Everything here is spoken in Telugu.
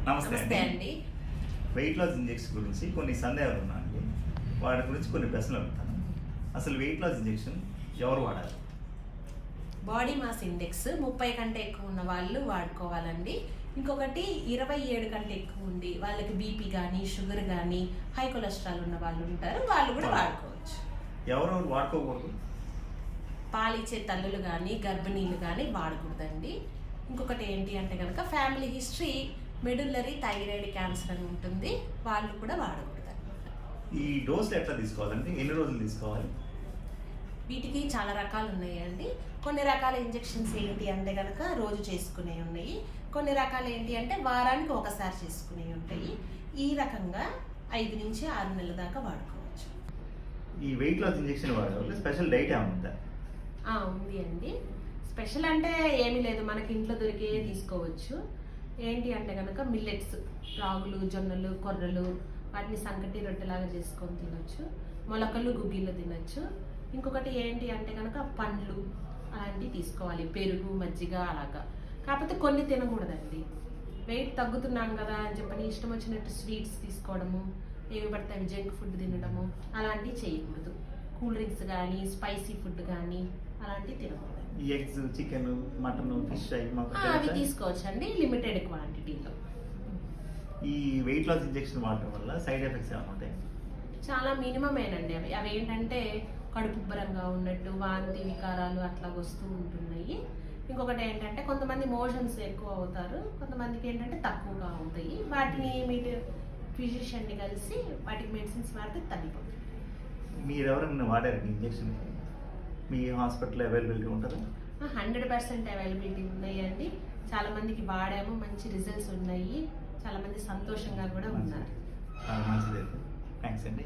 నమస్తే అండి. వెయిట్ లాస్ ఇంజెక్షన్ గురించి కొన్ని సందేహాలు ఉన్నాయండి. వాటి గురించి కొన్ని ప్రశ్నలు అడుగుతాను. అసలు వెయిట్ లాస్ ఇంజెక్షన్ ఎవరు వాడాలి? బాడీ మాస్ ఇండెక్స్ 30 కంటే ఎక్కువ ఉన్న వాళ్ళు వాడుకోవాలండి. ఇంకొకటి 27 కంటే ఎక్కువ ఉంది వాళ్ళకి బీపీ కానీ షుగర్ కానీ హై కొలెస్ట్రాల్ ఉన్న వాళ్ళు ఉంటారు, వాళ్ళు కూడా వాడుకోవచ్చు. ఎవరెవరు వాడుకోకూడదు? పాలిచ్చే తల్లులు కానీ గర్భిణీలు కానీ వాడకూడదండి. ఇంకొకటి ఏంటి అంటే కనుక family history medullary thyroid cancer అని ఉంటుంది, వాళ్ళు కూడా వాడకూడదు అనమాట. ఈ డోస్ ఎట్లా తీసుకోవాలండి? ఎన్ని రోజులు తీసుకోవాలి? వీటికి చాలా రకాలు ఉన్నాయండి. కొన్ని రకాల ఇంజెక్షన్స్ ఏంటి అంటే కనుక రోజు చేసుకునే ఉన్నాయి, కొన్ని రకాలు ఏంటి అంటే వారానికి ఒకసారి చేసుకునే ఉంటాయి. ఈ రకంగా 5 నుంచి 6 నెలల దాకా వాడుకోవచ్చు. ఈ వెయిట్ లాస్ ఇంజెక్షన్ వాడే స్పెషల్ డైట్ ఏమైనా ఉందా? ఉంది అండి. స్పెషల్ అంటే ఏమీ లేదు, మనకి ఇంట్లో దొరికే తీసుకోవచ్చు. ఏంటి అంటే కనుక మిల్లెట్స్, రాగులు, జొన్నలు, కొర్రలు, వాటిని సంకటి రొట్టెలాగా చేసుకొని తినొచ్చు. మొలకలు, గుగ్గిళ్ళు తినొచ్చు. ఇంకొకటి ఏంటి అంటే కనుక పండ్లు అలాంటివి తీసుకోవాలి, పెరుగు, మజ్జిగ అలాగా. కాకపోతే కొన్ని తినకూడదండి. వెయిట్ తగ్గుతున్నాం కదా అని చెప్పని ఇష్టం వచ్చినట్టు స్వీట్స్ తీసుకోవడము, ఏవి పడితే అవి జంక్ ఫుడ్ తినడము అలాంటివి చేయకూడదు. కూల్ డ్రింక్స్ కానీ స్పైసీ ఫుడ్ కానీ అలాంటివి తినకూడదు. ఎగ్స్, చికెన్, మటన్, ఫిష్ అవి తీసుకోవచ్చు అండి, లిమిటెడ్ క్వాంటిటీలో. ఈ వెయిట్ లాస్ ఇంజెక్షన్ వాడటం వల్ల సైడ్ ఎఫెక్ట్స్ ఏమైనా ఉంటాయి? చాలా మినిమమేనండి. అవి ఏంటంటే కడుపు ఉబ్బరంగా ఉన్నట్టు, వాంతి వికారాలు అట్లా వస్తూ ఉంటున్నాయి. ఇంకొకటి ఏంటంటే కొంతమంది మోషన్స్ ఎక్కువ అవుతారు, కొంతమందికి ఏంటంటే తక్కువగా అవుతాయి. వాటిని మీరు ఫిజిషియన్ని కలిసి వాటికి మెడిసిన్స్ వాడితే తగ్గిపోతుంది. మీరు ఎవరైనా వాడారండి ఇంజెక్షన్? మీ హాస్పిటల్ అవైలబిలిటీ ఉంటుందా? 100% అవైలబిలిటీ ఉన్నాయండి. చాలా మందికి వాడాము, మంచి రిజల్ట్స్ ఉన్నాయి, చాలా మంది సంతోషంగా కూడా ఉన్నారు. మంచిది. థ్యాంక్స్ అండి.